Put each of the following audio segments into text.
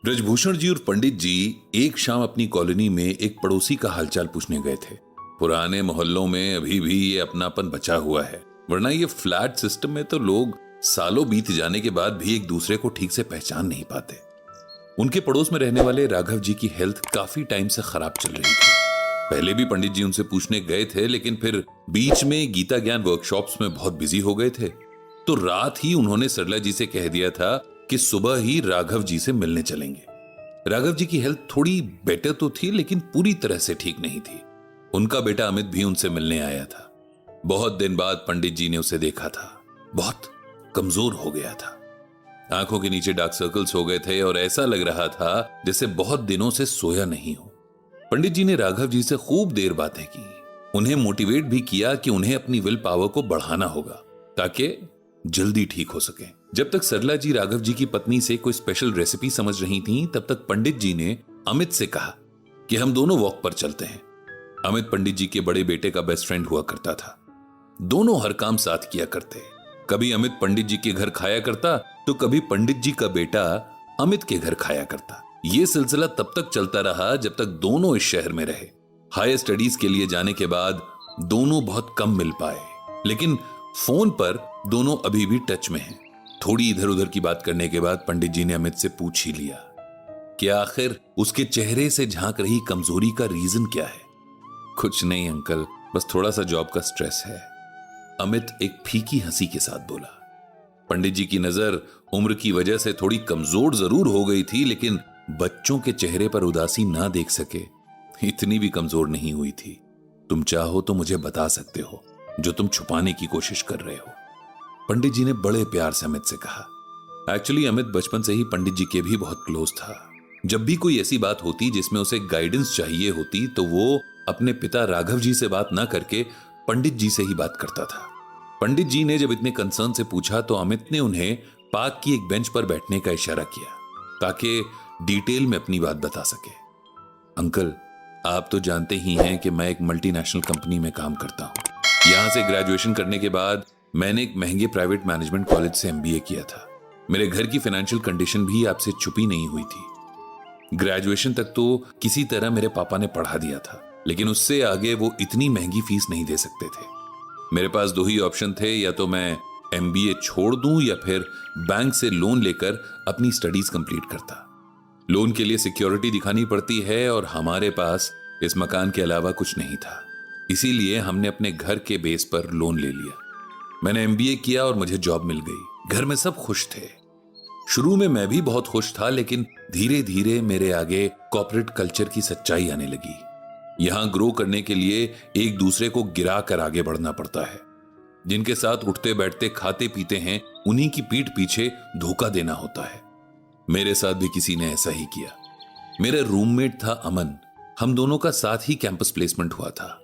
ब्रजभूषण जी और पंडित जी एक शाम अपनी कॉलोनी में एक पड़ोसी का हालचाल पूछने गए थे। पुराने मोहल्लों में अभी भी ये अपनापन बचा हुआ है, वरना ये फ्लैट सिस्टम में तो लोग सालों बीत जाने के बाद भी एक दूसरे को ठीक से पहचान नहीं पाते। उनके पड़ोस में रहने वाले राघव जी की हेल्थ काफी टाइम से खराब चल रही थी। पहले भी पंडित जी उनसे पूछने गए थे, लेकिन फिर बीच में गीता ज्ञान वर्कशॉप्स में बहुत बिजी हो गए थे। तो रात ही उन्होंने सरला जी से कह दिया था कि सुबह ही राघव जी से मिलने चलेंगे। राघव जी की हेल्थ थोड़ी बेटर तो थी, लेकिन पूरी तरह से ठीक नहीं थी। उनका बेटा अमित भी उनसे मिलने आया था। बहुत दिन बाद पंडित जी ने उसे देखा था। बहुत कमजोर हो गया था, आंखों के नीचे डार्क सर्कल्स हो गए थे और ऐसा लग रहा था जैसे बहुत दिनों से सोया नहीं हो। पंडित जी ने राघव जी से खूब देर बातें की, उन्हें मोटिवेट भी किया कि उन्हें अपनी विल पावर को बढ़ाना होगा ताकि जल्दी ठीक हो सके। जब तक सरला जी राघव जी की पत्नी से कोई स्पेशल रेसिपी समझ रही थीं, तब तक पंडित जी ने अमित से कहा कि हम दोनों वॉक पर चलते हैं। अमित पंडित जी के बड़े बेटे का बेस्ट फ्रेंड हुआ करता था। दोनों हर काम साथ किया करते। कभी अमित पंडित जी के घर खाया करता तो कभी पंडित जी का बेटा अमित के घर खाया करता। यह सिलसिला तब तक चलता रहा जब तक दोनों इस शहर में रहे। हायर स्टडीज के लिए जाने के बाद दोनों बहुत कम मिल पाए, लेकिन फोन पर दोनों अभी भी टच में हैं। थोड़ी इधर उधर की बात करने के बाद पंडित जी ने अमित से पूछ ही लिया कि आखिर उसके चेहरे से झांक रही कमजोरी का रीजन क्या है। कुछ नहीं अंकल, बस थोड़ा सा जॉब का स्ट्रेस है, अमित एक फीकी हंसी के साथ बोला। पंडित जी की नजर उम्र की वजह से थोड़ी कमजोर जरूर हो गई थी, लेकिन बच्चों के चेहरे पर उदासी ना देख सके इतनी भी कमजोर नहीं हुई थी। तुम चाहो तो मुझे बता सकते हो जो तुम छुपाने की कोशिश कर रहे हो, पंडित जी ने बड़े प्यार से अमित से कहा। एक्चुअली अमित बचपन से ही पंडित जी के भी बहुत क्लोज था। जब भी कोई ऐसी बात होती जिसमें उसे गाइडेंस चाहिए होती तो वो अपने पिता राघव जी से बात ना करके पंडित जी से ही बात करता था। पंडित जी ने जब इतने कंसर्न से पूछा तो अमित ने उन्हें पार्क की एक बेंच पर बैठने का इशारा किया ताकि डिटेल में अपनी बात बता सके। अंकल, आप तो जानते ही हैं कि मैं एक मल्टीनेशनल कंपनी में काम करता हूं। यहां से ग्रेजुएशन करने के बाद मैंने एक महंगे प्राइवेट मैनेजमेंट कॉलेज से एमबीए किया था। मेरे घर की फाइनेंशियल कंडीशन भी आपसे छुपी नहीं हुई थी। ग्रेजुएशन तक तो किसी तरह मेरे पापा ने पढ़ा दिया था, लेकिन उससे आगे वो इतनी महंगी फीस नहीं दे सकते थे। मेरे पास दो ही ऑप्शन थे, या तो मैं एमबीए छोड़ दूं या फिर बैंक से लोन लेकर अपनी स्टडीज कंप्लीट करता। लोन के लिए सिक्योरिटी दिखानी पड़ती है और हमारे पास इस मकान के अलावा कुछ नहीं था, इसीलिए हमने अपने घर के बेस पर लोन ले लिया। मैंने एमबीए किया और मुझे जॉब मिल गई। घर में सब खुश थे। शुरू में मैं भी बहुत खुश था, लेकिन धीरे धीरे मेरे आगे कॉर्पोरेट कल्चर की सच्चाई आने लगी। यहां ग्रो करने के लिए एक दूसरे को गिरा कर आगे बढ़ना पड़ता है। जिनके साथ उठते बैठते खाते पीते हैं उन्हीं की पीठ पीछे धोखा देना होता है। मेरे साथ भी किसी ने ऐसा ही किया। मेरा रूममेट था अमन। हम दोनों का साथ ही कैंपस प्लेसमेंट हुआ था।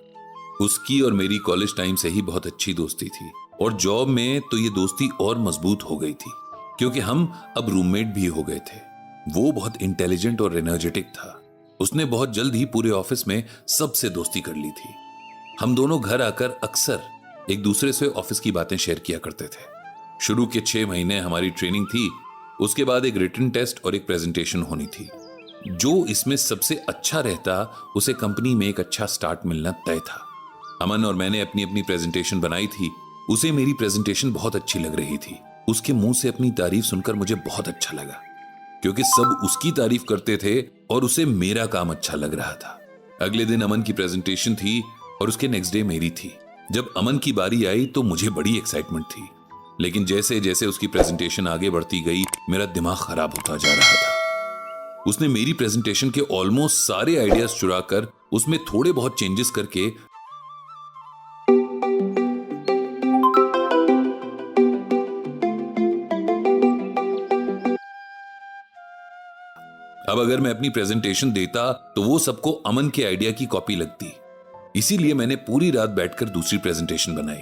उसकी और मेरी कॉलेज टाइम से ही बहुत अच्छी दोस्ती थी और जॉब में तो ये दोस्ती और मजबूत हो गई थी क्योंकि हम अब रूममेट भी हो गए थे। वो बहुत इंटेलिजेंट और एनर्जेटिक था। उसने बहुत जल्द ही पूरे ऑफिस में सबसे दोस्ती कर ली थी। हम दोनों घर आकर अक्सर एक दूसरे से ऑफिस की बातें शेयर किया करते थे। शुरू के 6 महीने हमारी ट्रेनिंग थी, उसके बाद एक रिटन टेस्ट और एक प्रेजेंटेशन होनी थी। जो इसमें सबसे अच्छा रहता उसे कंपनी में एक अच्छा स्टार्ट मिलना तय था। अमन और मैंने अपनी अपनी प्रेजेंटेशन बनाई थी। उसे मेरी प्रेजेंटेशन बहुत अच्छी लग रही थी। उसके मुंह से अपनी तारीफ सुनकर मुझे बहुत अच्छा लगा क्योंकि सब उसकी तारीफ करते थे और उसे मेरा काम अच्छा लग रहा था। अगले दिन अमन की प्रेजेंटेशन थी और उसके नेक्स्ट डे मेरी थी। जब अमन की बारी आई तो मुझे बड़ी एक्साइटमेंट थी, लेकिन जैसे जैसे उसकी प्रेजेंटेशन आगे बढ़ती गई मेरा दिमाग खराब होता जा रहा था। उसने मेरी प्रेजेंटेशन के ऑलमोस्ट सारे आइडियाज चुराकर उसमें थोड़े बहुत चेंजेस करके अब अगर मैं अपनी प्रेजेंटेशन देता तो वो सबको अमन के आइडिया की कॉपी लगती। इसीलिए मैंने पूरी रात बैठकर दूसरी प्रेजेंटेशन बनाई।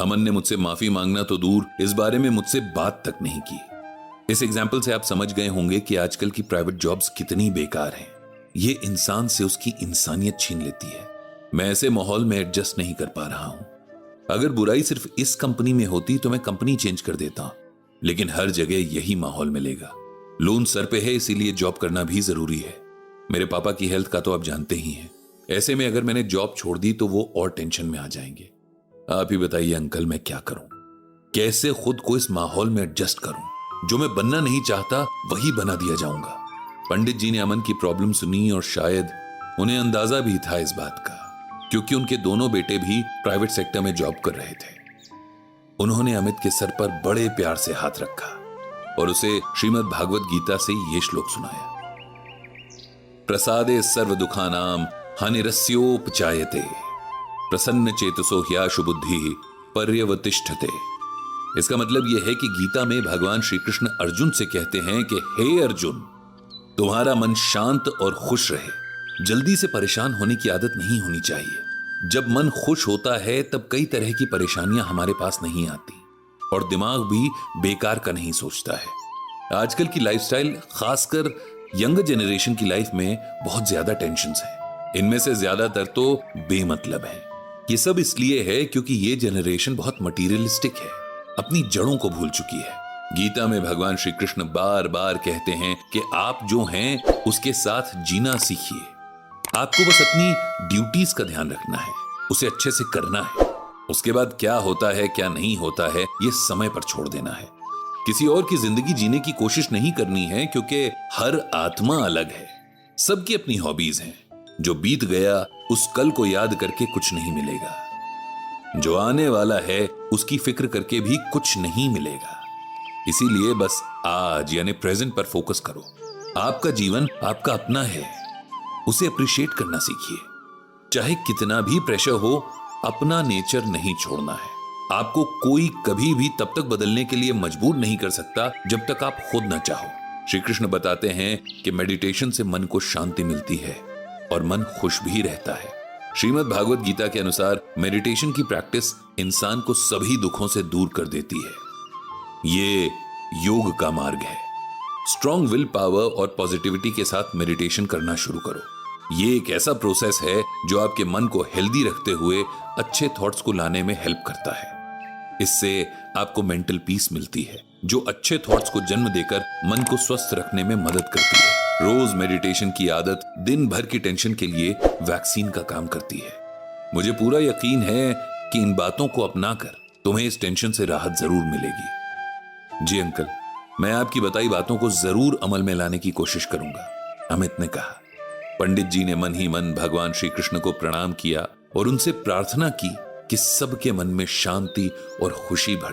अमन ने मुझसे माफी मांगना तो दूर, इस बारे में मुझसे बात तक नहीं की। इस एग्जाम्पल से आप समझ गए होंगे कि आजकल की प्राइवेट जॉब्स कितनी बेकार हैं। ये इंसान से उसकी इंसानियत छीन लेती है। मैं ऐसे माहौल में एडजस्ट नहीं कर पा रहा हूं। अगर बुराई सिर्फ इस कंपनी में होती तो मैं कंपनी चेंज कर देता, लेकिन हर जगह यही माहौल मिलेगा। लोन सर पे है, इसीलिए जॉब करना भी जरूरी है। मेरे पापा की हेल्थ का तो आप जानते ही हैं। ऐसे में अगर मैंने जॉब छोड़ दी तो वो और टेंशन में आ जाएंगे। आप ही बताइए अंकल, मैं क्या करूं? कैसे खुद को इस माहौल में एडजस्ट करूं? जो मैं बनना नहीं चाहता वही बना दिया जाऊंगा। पंडित जी ने अमन की प्रॉब्लम सुनी और शायद उन्हें अंदाजा भी था इस बात का, क्योंकि उनके दोनों बेटे भी प्राइवेट सेक्टर में जॉब कर रहे थे। उन्होंने अमित के सर पर बड़े प्यार से हाथ रखा और उसे श्रीमद् भागवत गीता से ये श्लोक सुनाया। प्रसादे सर्व दुखानाम हानिरस्योपचायते प्रसन्न चेतसो ह्याशु बुद्धि पर्यवतिष्ठते। इसका मतलब यह है कि गीता में भगवान श्री कृष्ण अर्जुन से कहते हैं कि हे अर्जुन, तुम्हारा मन शांत और खुश रहे। जल्दी से परेशान होने की आदत नहीं होनी चाहिए। जब मन खुश होता है तब कई तरह की परेशानियां हमारे पास नहीं आती और दिमाग भी बेकार का नहीं सोचता है। आजकल की लाइफस्टाइल, खासकर यंग जनरेशन की लाइफ में बहुत ज्यादा टेंशन्स हैं। इनमें से ज्यादातर तो बेमतलब है। ये सब इसलिए है क्योंकि ये जनरेशन बहुत मटीरियलिस्टिक है, अपनी जड़ों को भूल चुकी है। गीता में भगवान श्री कृष्ण बार बार कहते हैं कि आप जो हैं उसके साथ जीना सीखिए। आपको बस अपनी ड्यूटीज का ध्यान रखना है, उसे अच्छे से करना है। उसके बाद क्या होता है क्या नहीं होता है ये समय पर छोड़ देना है। किसी और की जिंदगी जीने की कोशिश नहीं करनी है, क्योंकि हर आत्मा अलग है। सबकी अपनी हॉबीज हैं। जो बीत गया उस कल को याद करके कुछ नहीं मिलेगा। जो आने वाला है उसकी फिक्र करके भी कुछ नहीं मिलेगा। इसीलिए बस आज यानी प्रेजेंट पर फोकस करो। आपका जीवन आपका अपना है, उसे अप्रिशिएट करना सीखिए। चाहे कितना भी प्रेशर हो, अपना नेचर नहीं छोड़ना है। आपको कोई कभी भी तब तक बदलने के लिए मजबूर नहीं कर सकता जब तक आप खुद न चाहो। श्री कृष्ण बताते हैं कि मेडिटेशन से मन को शांति मिलती है और मन खुश भी रहता है। श्रीमद् भागवत गीता के अनुसार मेडिटेशन की प्रैक्टिस इंसान को सभी दुखों से दूर कर देती है। ये योग का मार्ग है। स्ट्रॉन्ग विल पावर और पॉजिटिविटी के साथ मेडिटेशन करना शुरू करो। ये एक ऐसा प्रोसेस है जो आपके मन को हेल्दी रखते हुए अच्छे थॉट्स को लाने में हेल्प करता है। इससे आपको मेंटल पीस मिलती है, जो अच्छे थॉट्स को जन्म देकर मन को स्वस्थ रखने में मदद करती है। रोज मेडिटेशन की आदत दिन भर की टेंशन के लिए वैक्सीन का काम करती है। मुझे पूरा यकीन है कि इन बातों को अपनाकर तुम्हें इस टेंशन से राहत जरूर मिलेगी। जी अंकल, मैं आपकी बताई बातों को जरूर अमल में लाने की कोशिश करूंगा, अमित ने कहा। पंडित जी ने मन ही मन भगवान श्री कृष्ण को प्रणाम किया और उनसे प्रार्थना की कि सबके मन में शांति और खुशी भर